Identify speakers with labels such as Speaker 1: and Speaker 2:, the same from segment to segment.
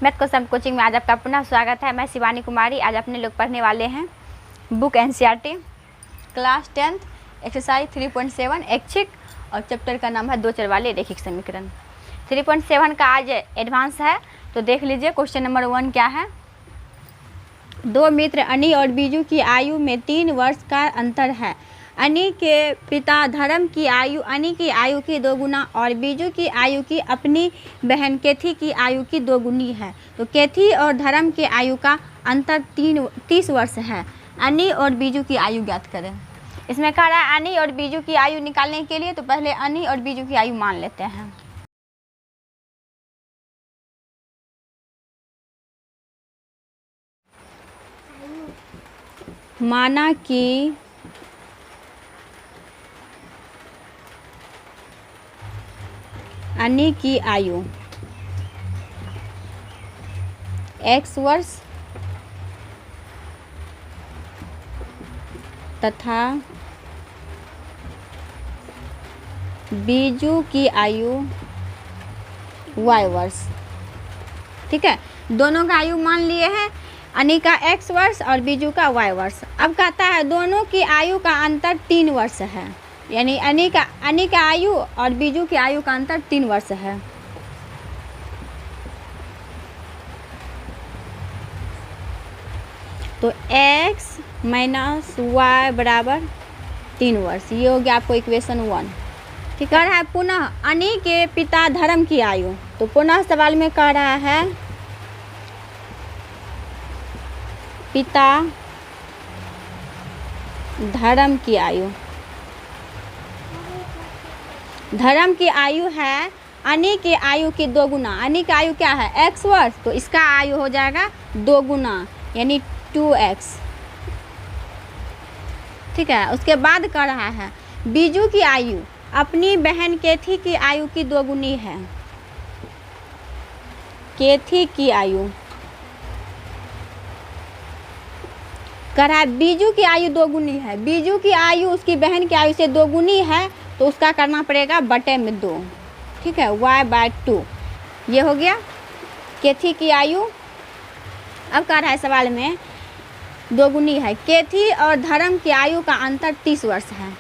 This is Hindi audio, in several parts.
Speaker 1: मैथ क्वेश्चन कोचिंग में आज आपका पुनः स्वागत है। मैं शिवानी कुमारी। आज अपने लोग पढ़ने वाले हैं book NCERT class 10th exercise 3.7 ऐच्छिक और चैप्टर का नाम है दो चर वाले रैखिक समीकरण। 3.7 का आज एडवांस है, तो देख लीजिए। क्वेश्चन नंबर 1 क्या है। दो मित्र अनी और बीजू की आयु में 3 वर्ष का अंतर है। अनी के पिता धर्म की आयु अनी की आयु की 2 गुना और बीजू की आयु की अपनी बहन केथी की आयु की 2 गुनी है। तो केथी और धर्म की आयु का अंतर 30 वर्ष है। अनी और बीजू की आयु ज्ञात करें। इसमें कह रहा है अनी और बीजू की आयु निकालने के लिए तो पहले अनी और बीजू की आयु मान लेते हैं। माना कि अनी की आयु x वर्ष तथा बीजू की आयु y वर्ष। ठीक है, दोनों का आयु मान लिए हैं। अनी का x वर्ष और बीजू का y वर्ष। अब कहता है दोनों की आयु का अंतर 3 वर्ष है, यानी अनी का आयु और बीजू की आयु का अंतर 3 वर्ष है। तो x माइनस वाई बराबर 3 वर्ष। ये हो गया आपको इक्वेशन 1। ठीक है। पुनः अनी के पिता धर्म की आयु, तो पुनः सवाल में कह रहा है पिता धर्म की आयु। धर्म की आयु है अनी की आयु की 2 गुना। अनी की आयु क्या है x वर्ष, तो इसका आयु हो जाएगा 2 गुना यानी 2x। ठीक है। उसके बाद कर रहा है बीजू की आयु अपनी बहन केथी की आयु की 2 गुनी है। केथी की आयु कर रहा है बीजू की आयु 2 गुनी है। बीजू की आयु उसकी बहन की आयु से 2 गुनी है, तो उसका करना पड़ेगा बटे में 2। ठीक है, y/2 ये हो गया केथी की आयु। अब कह रहा है सवाल में 2 गुनी है। केथी और धर्म की आयु का अंतर 30 वर्ष है।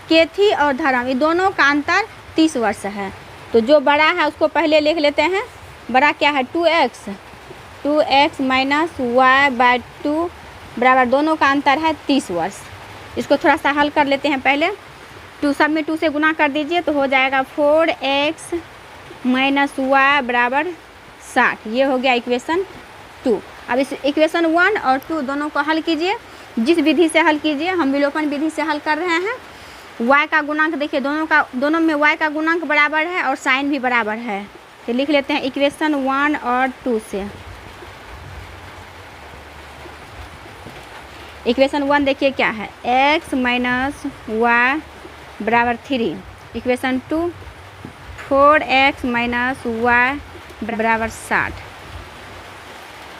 Speaker 1: केथी और धर्म ये दोनों का अंतर 30 वर्ष है। तो जो बड़ा है उसको पहले लिख लेते हैं। बड़ा क्या है 2x माइनस y/2 बराबर दोनों का अंतर है 30 वर्ष। इसको थोड़ा सा हल कर लेते हैं पहले। 2 सब में 2 से गुना कर दीजिए तो हो जाएगा 4x माइनस y बराबर 60। ये हो गया इक्वेशन 2। अब इस इक्वेशन 1 और 2 दोनों को हल कीजिए। जिस विधि से हल कीजिए, हम विलोपन विधि से हल कर रहे हैं। y का गुणांक देखिए, दोनों में y का गुणांक बराबर है और साइन भी बराबर है। तो लिख लेते हैं इक्वेशन 1 और 2 से। इक्वेशन 1 देखिए क्या है, x माइनस y बराबर 3। इक्वेशन 2 4x माइनस y बराबर 60।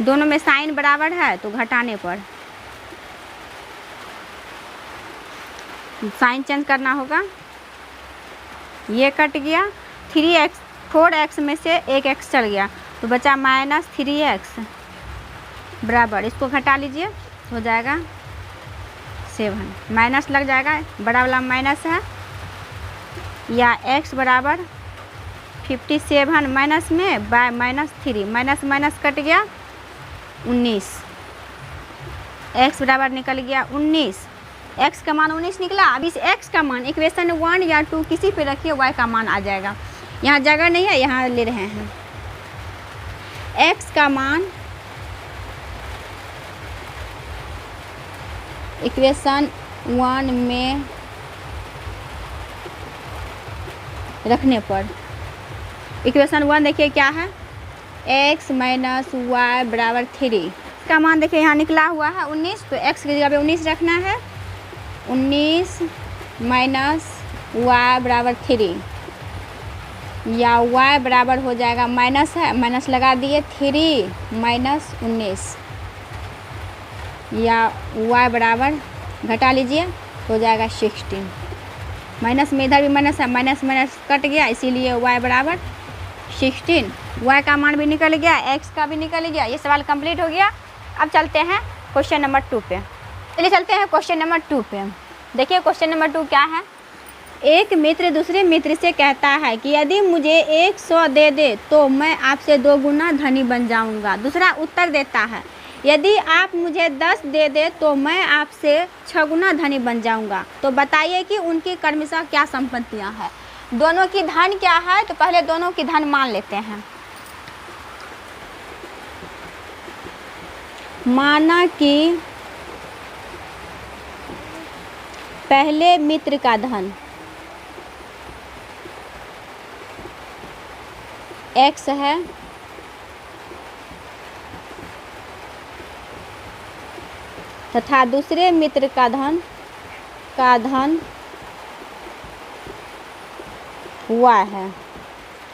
Speaker 1: दोनों में साइन बराबर है तो घटाने पर साइन चेंज करना होगा। ये कट गया। 4x में से एक x चल गया तो बचा माइनस 3x बराबर, इसको घटा लीजिए हो जाएगा 7। माइनस लग जाएगा, बड़ा वाला माइनस है। या x बराबर 57 माइनस में bye minus 3, minus minus cut गया 19। x बराबर निकल गया 19। x का मान 19 निकला। अब इस x का मान इक्वेशन 1 या 2 किसी पे रखिए, y का मान आ जाएगा। यहाँ जगह नहीं है, यहाँ ले रहे हैं। x का मान इक्वेशन 1 में रखने पर इक्वेशन 1 देखिए क्या है, x माइनस वाई बराबर 3। का मान देखिए यहाँ निकला हुआ है 19, तो x की जगह पे 19 रखना है। 19 माइनस वाई बराबर 3 या y बराबर हो जाएगा माइनस है, माइनस लगा दिए 3 माइनस 19 या y बराबर घटा लीजिए हो जाएगा 16। माइनस में इधर भी माइनस है, माइनस माइनस कट गया, इसीलिए y बराबर 16, y का मान भी निकल गया, x का भी निकल गया। ये सवाल कंप्लीट हो गया। अब चलते हैं क्वेश्चन नंबर 2 पे। चलिए चलते हैं क्वेश्चन नंबर 2 पे। देखिए क्वेश्चन नंबर 2 क्या है। एक मित्र दूसरे मित्र से कहता है कि यदि मुझे 100 दे दे तो मैं आपसे 2 गुना धनी बन जाऊंगा। दूसरा उत्तर देता है यदि आप मुझे 10 दे दे तो मैं आपसे 6 गुना धनी बन जाऊंगा। तो बताइए कि उनकी क्रमशः क्या संपत्तियां हैं। दोनों की धन क्या है, तो पहले दोनों की धन मान लेते हैं। माना कि पहले मित्र का धन x है, तथा दूसरे मित्र का धन y है।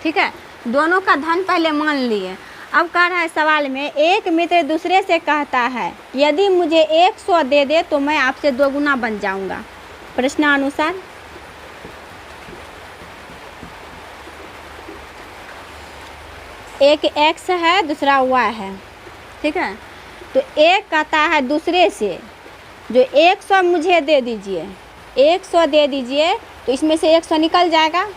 Speaker 1: ठीक है, दोनों का धन पहले मान लिए। अब कह रहा है सवाल में, एक मित्र दूसरे से कहता है यदि मुझे 100 दे दे तो मैं आपसे 2 गुना बन जाऊंगा। प्रश्नानुसार एक x है, दूसरा y है। ठीक है, तो एक कहता है दूसरे से जो 100 मुझे दे दीजिए, 100 दे दीजिए, तो इसमें से 100 निकल जाएगा।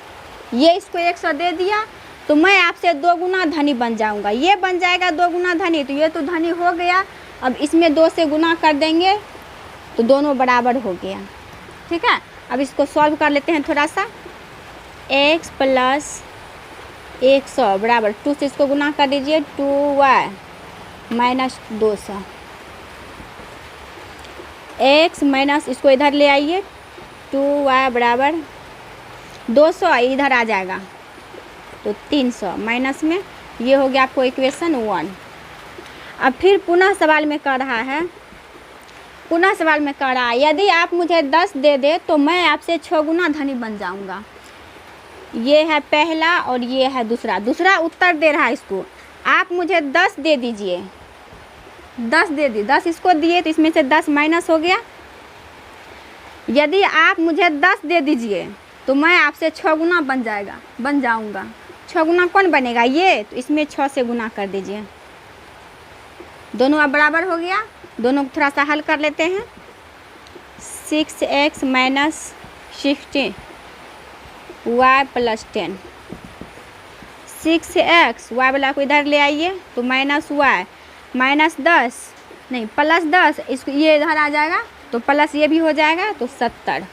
Speaker 1: ये इसको 100 दे दिया तो मैं आपसे 2 गुना धनी बन जाऊंगा। ये बन जाएगा 2 गुना धनी, तो ये तो धनी हो गया। अब इसमें 2 से गुना कर देंगे तो दोनों बराबर हो गया। ठीक है, अब इसको सॉल्व कर लेते हैं थोड़ा सा। x प्लस 100 बराबर 2 से इसको गुना कर दीजिए, 2y माइनस 200। x माइनस इसको इधर ले आइए, 2y बराबर 200 इधर आ जाएगा तो 300 माइनस में। ये हो गया आपको इक्वेशन 1। अब फिर पुनः सवाल में कह रहा है, यदि आप मुझे 10 दे दे तो मैं आपसे 6 गुना धनी बन जाऊंगा। ये है पहला और ये है दूसरा उत्तर दे रहा है इसको। आप मुझे 10 दे दीजिए, 10 दे दी, 10 इसको दिए तो इसमें से 10 माइनस हो गया। यदि आप मुझे 10 दे दीजिए तो मैं आपसे 6 गुना बन जाऊंगा। 6 गुना कौन बनेगा, ये, तो इसमें 6 से गुना कर दीजिए। दोनों अब बराबर हो गया। दोनों को थोड़ा सा हल कर लेते हैं। 6x minus 16 y plus 10। 6x y वाला को इधर ले आइए तो माइनस y माइनस 10 नहीं प्लस 10, इसको ये इधर आ जाएगा तो प्लस ये भी हो जाएगा तो 70।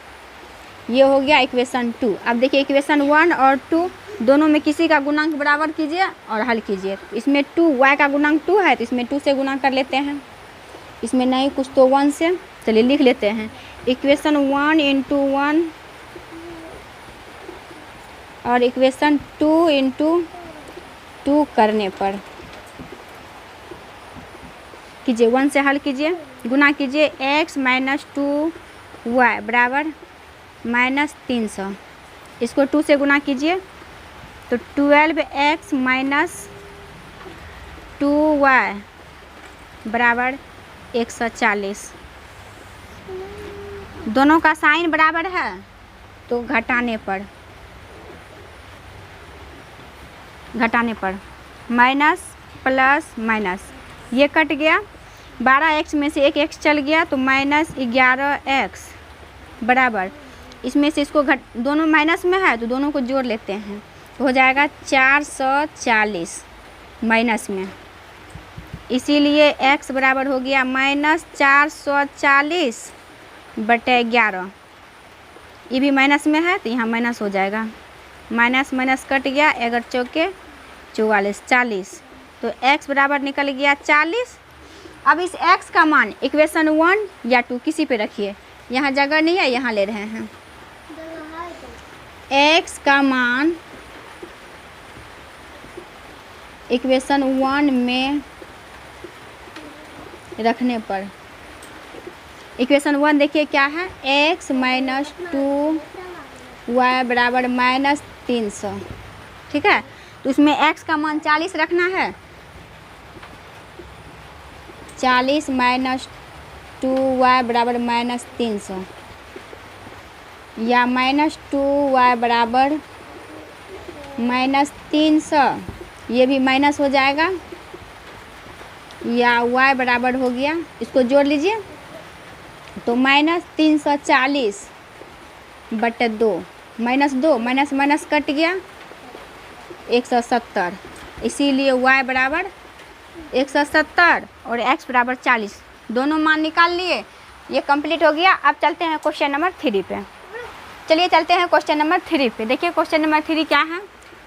Speaker 1: ये हो गया इक्वेशन 2। अब देखिए इक्वेशन 1 और 2 दोनों में किसी का गुणांक बराबर कीजिए और हल कीजिए। इसमें 2 y का गुणांक 2 है तो इसमें 2 से गुना कर लेते हैं। इसमें नहीं कुछ तो 1 से, चलिए लिख लेते हैं। इक्वेशन 1 इंटू 1 और इक्वेशन 2 इंटू 2 करने पर कीजिए, 1 से हल कीजिए, गुना कीजिए। x माइनस 2y बराबर माइनस 300। इसको 2 से गुना कीजिए तो 12x माइनस 2y बराबर 140। दोनों का साइन बराबर है तो घटाने पर माइनस प्लस माइनस ये कट गया। 12x में से एक x चल गया तो माइनस 11x बराबर, इसमें से इसको दोनों माइनस में है तो दोनों को जोड़ लेते हैं तो हो जाएगा 440 माइनस में। इसीलिए x बराबर हो गया माइनस 440 बटे 11। ये भी माइनस में है तो यहाँ माइनस हो जाएगा, माइनस माइनस कट गया, 11 चौके 44 40, तो x बराबर निकल गया 40। अब इस x का मान इक्वेशन 1 या 2 किसी पे रखिए, यहाँ जगह नहीं है, यहाँ ले रहे हैं। x का मान इक्वेशन 1 में रखने पर इक्वेशन 1 देखिए क्या है, x माइनस 2y बराबर माइनस 300। ठीक है, तो उसमें x का मान 40 रखना है। 40 माइनस 2y बराबर माइनस 300 या माइनस 2y बराबर -300, ये भी माइनस हो जाएगा, या y बराबर हो गया, इसको जोड़ लीजिए तो -340 बटे 2, -2 माइनस माइनस कट गया 170, इसीलिए y बराबर 170 और x बराबर 40, दोनों मान निकाल लिए। ये कंप्लीट हो गया। अब चलते हैं क्वेश्चन नंबर 3 पे। चलिए चलते हैं क्वेश्चन नंबर 3 पे। देखिए क्वेश्चन नंबर 3 क्या है।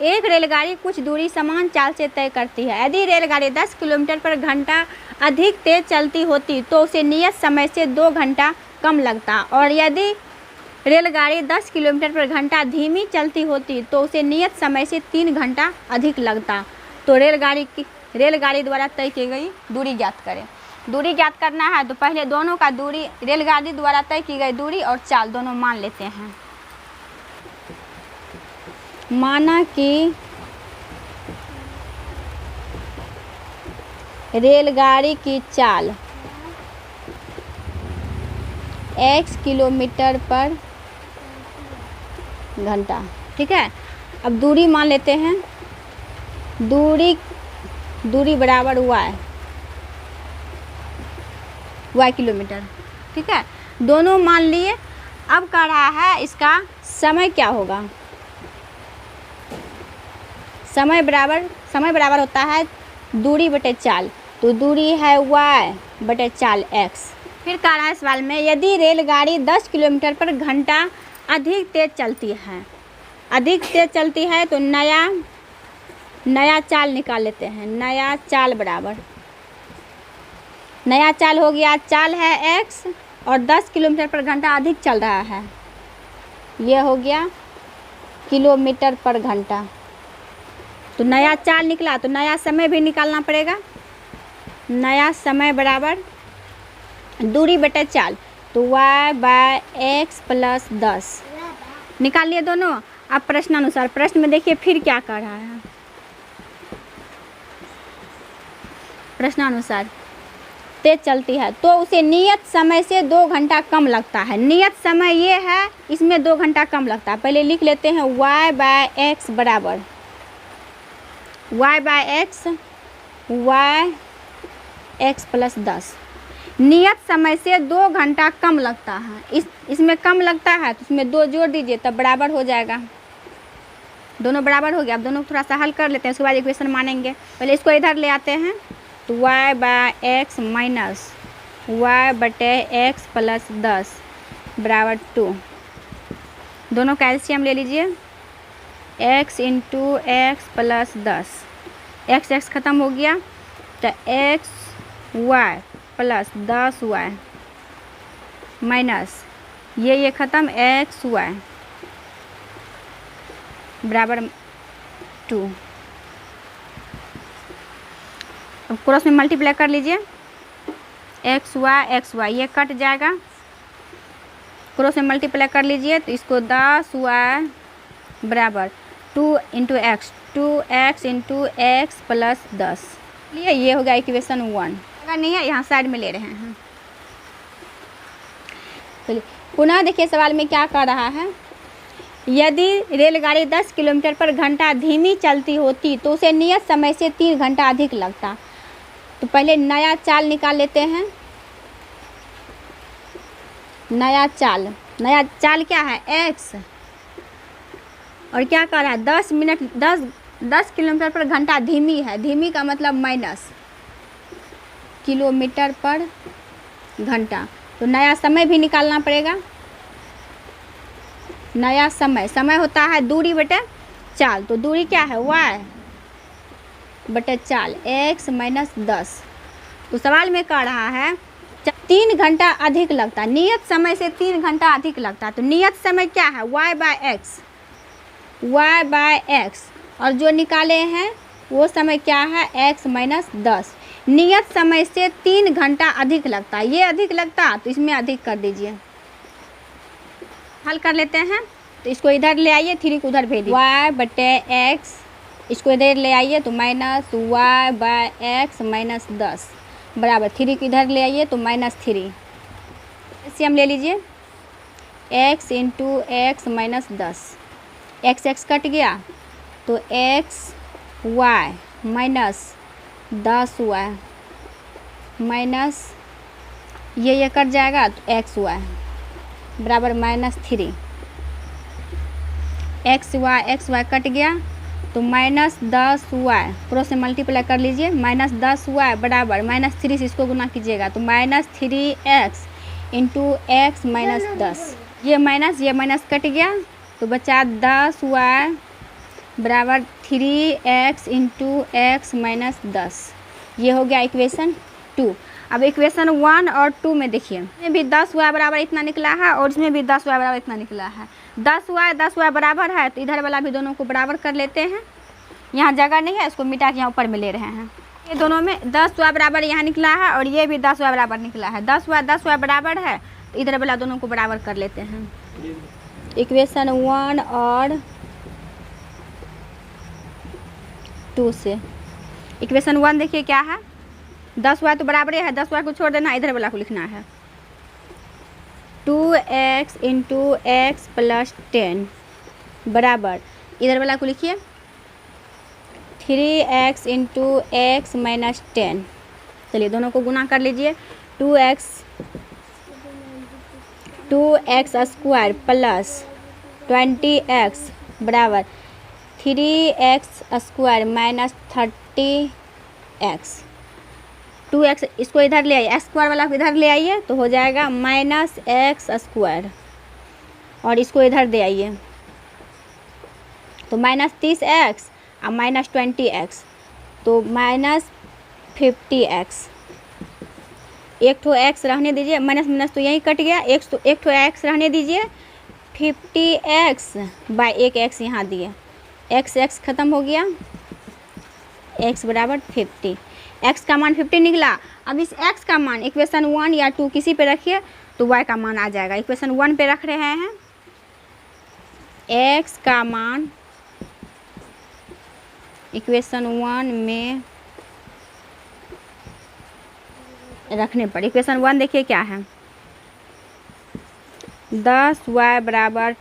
Speaker 1: एक रेलगाड़ी कुछ दूरी समान चाल से तय करती है। यदि रेलगाड़ी 10 किलोमीटर पर घंटा अधिक तेज चलती होती तो उसे नियत समय से 2 घंटा कम लगता, और यदि रेलगाड़ी 10 किलोमीटर पर घंटा धीमी चलती होती तो उसे नियत समय से 3 घंटा अधिक लगता। तो रेलगाड़ी द्वारा तय की गई दूरी ज्ञात करें। दूरी ज्ञात करना है तो पहले दोनों का दूरी, रेलगाड़ी द्वारा तय की गई दूरी और चाल दोनों मान लेते हैं। माना कि रेलगाड़ी की चाल x किलोमीटर पर घंटा, ठीक है। अब दूरी मान लेते हैं, दूरी बराबर y किलोमीटर, ठीक है। दोनों मान लिए। अब कह रहा है इसका समय क्या होगा। समय बराबर होता है दूरी बटे चाल, तो दूरी है y बटे चाल x। फिर कह रहा है सवाल में यदि रेलगाड़ी 10 किलोमीटर पर घंटा अधिक तेज चलती है तो नया चाल निकाल लेते हैं। नया चाल बराबर, नया चाल हो गया, चाल है x और 10 किलोमीटर पर घंटा अधिक चल रहा है, ये हो गया किलोमीटर पर घंटा। तो नया चाल निकला तो नया समय भी निकालना पड़ेगा। नया समय बराबर दूरी बटे चाल, तो y बाय x प्लस 10 निकाल लिए दोनों। अब प्रश्नानुसार, प्रश्न में देखिए फिर क्या कर रहा है। प्रश्नानुसार तेज चलती है तो उसे नियत समय से 2 घंटा कम लगता है। नियत समय ये है, इसमें 2 घंटा कम लगता है। पहले लिख लेते हैं y बाय x बराबर y बाय x प्लस 10। नियत समय से 2 घंटा कम लगता है, इसमें कम लगता है तो इसमें 2 जोड़ दीजिए तब बराबर हो जाएगा। दोनों बराबर हो गया। अब दोनों थोड़ा सा हल कर लेते हैं, उसके बाद इक्वेशन मानेंगे। पहले इसको इधर ले आते हैं तो y by x minus y बटे x प्लस 10 बराबर 2। दोनों का एलसीएम ले लीजिए, x into x plus 10, x ख़त्म हो गया तो y प्लस 10y माइनस ये ख़त्म xy बराबर 2। अब क्रॉस में मल्टीप्लाई कर लीजिए, xy ये कट जाएगा। क्रॉस में मल्टीप्लाई कर लीजिए तो इसको 10y बराबर 2 into x, 2x into x plus 10। ये हो गया इक्वेशन 1। अगर नहीं है यहाँ साइड में ले रहे हैं। चलिए पुनः देखिए सवाल में क्या कर रहा है। यदि रेलगाड़ी 10 किलोमीटर पर घंटा धीमी चलती होती तो उसे नियत समय से 3 घंटा अधिक लगता। तो पहले नया चाल निकाल लेते हैं। नया चाल क्या है x, और क्या कर रहा है 10 किलोमीटर पर घंटा धीमी है। धीमी का मतलब माइनस किलोमीटर पर घंटा, तो नया समय भी निकालना पड़ेगा। नया समय होता है दूरी बटे चाल, तो दूरी क्या है y बटे चाल x माइनस 10। तो सवाल में कह रहा है 3 घंटा अधिक लगता, नियत समय से 3 घंटा अधिक लगता। तो नियत समय क्या है y बाय x, और जो निकाले हैं वो समय क्या है x माइनस 10। नियत समय से 3 घंटा अधिक लगता, ये अधिक लगता तो इसमें अधिक कर दीजिए। हल कर लेते हैं तो इसको इधर ले आइए, 3 को उधर भेज दीजिए। y बटे x, इसको इधर ले आइए तो minus y by x minus 10 बराबर 3 को इधर ले आइए तो -3। इसे हम ले लीजिए x into x minus 10, x cut गया तो x y minus 10y minus ये कट जाएगा तो एक्स वाई बराबर -3। एक्स वाई कट गया तो -10y क्रॉस से मल्टीप्लाई कर लीजिए। -10y बराबर -3 से इसको गुना कीजिएगा तो -3x इंटू एक्स -10। ये माइनस कट गया तो बचा 10y बराबर 3x इंटू एक्स -10। ये हो गया इक्वेशन 2। अब इक्वेशन 1 और 2 में देखिए, इसमें भी 10y बराबर इतना निकला है और इसमें भी 10y बराबर इतना निकला है। 10y बराबर है तो इधर वाला भी दोनों को बराबर कर लेते हैं। यहाँ जगह नहीं है, इसको मिटा के यहाँ ऊपर में ले रहे हैं। ये दोनों में 10y बराबर यहाँ निकला है और ये भी 10y बराबर निकला है। 10y बराबर है तो इधर वाला दोनों को बराबर कर लेते हैं। इक्वेशन 1 और 2 से इक्वेशन 1 देखिए क्या है, 10y तो बराबर है, 10y को छोड़ देना, इधर वाला को लिखना है। 2x इंटू एक्स प्लस 10 बराबर इधर वाला को लिखिए 3x इंटू एक्स माइनस 10। चलिए दोनों को गुना कर लीजिए। 2x स्क्वायर प्लस 20x बराबर 3x square minus 30x। 2x इसको इधर ले आइए, स्क्वायर वाला को इधर ले आइए तो हो जाएगा -x स्क्वायर और इसको इधर दे आइए तो -30x और -20x तो -50x। एक ठो x रहने दीजिए, माइनस तो यही कट गया, एक ठो x रहने दीजिए। 50x बाय एक x यहाँ दिए, x ख़त्म हो गया, x बराबर 50। x का मान 50 निकला। अब इस x का मान इक्वेशन 1 या 2 किसी पे रखिए तो y का मान आ जाएगा। इक्वेशन 1 पे रख रहे हैं, x का मान इक्वेशन 1 में रखने पर इक्वेशन 1 देखिए क्या है, 10y बराबर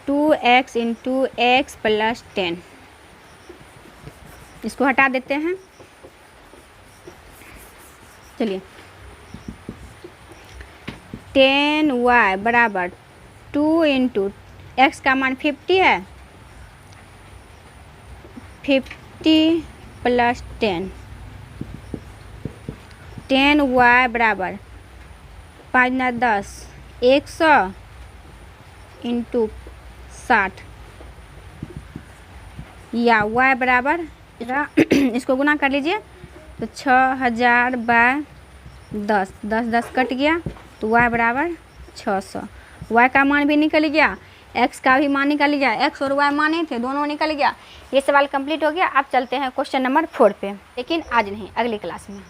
Speaker 1: 2x इंटू एक्स प्लस 10। इसको हटा देते हैं। चलिए 10y बराबर 2 इंटू एक्स का मान 50 है, 50 प्लस 10। 10y बराबर 5 ना 10 100 इंटू 60 या y बराबर इसको गुना कर लीजिए तो 6000 बाय 10 कट गया तो y बराबर 600। y का मान भी निकल गया, x का भी मान निकल गया, x और y माने थे दोनों निकल गया। ये सवाल कंप्लीट हो गया। अब चलते हैं क्वेश्चन नंबर 4 पे, लेकिन आज नहीं, अगली क्लास में।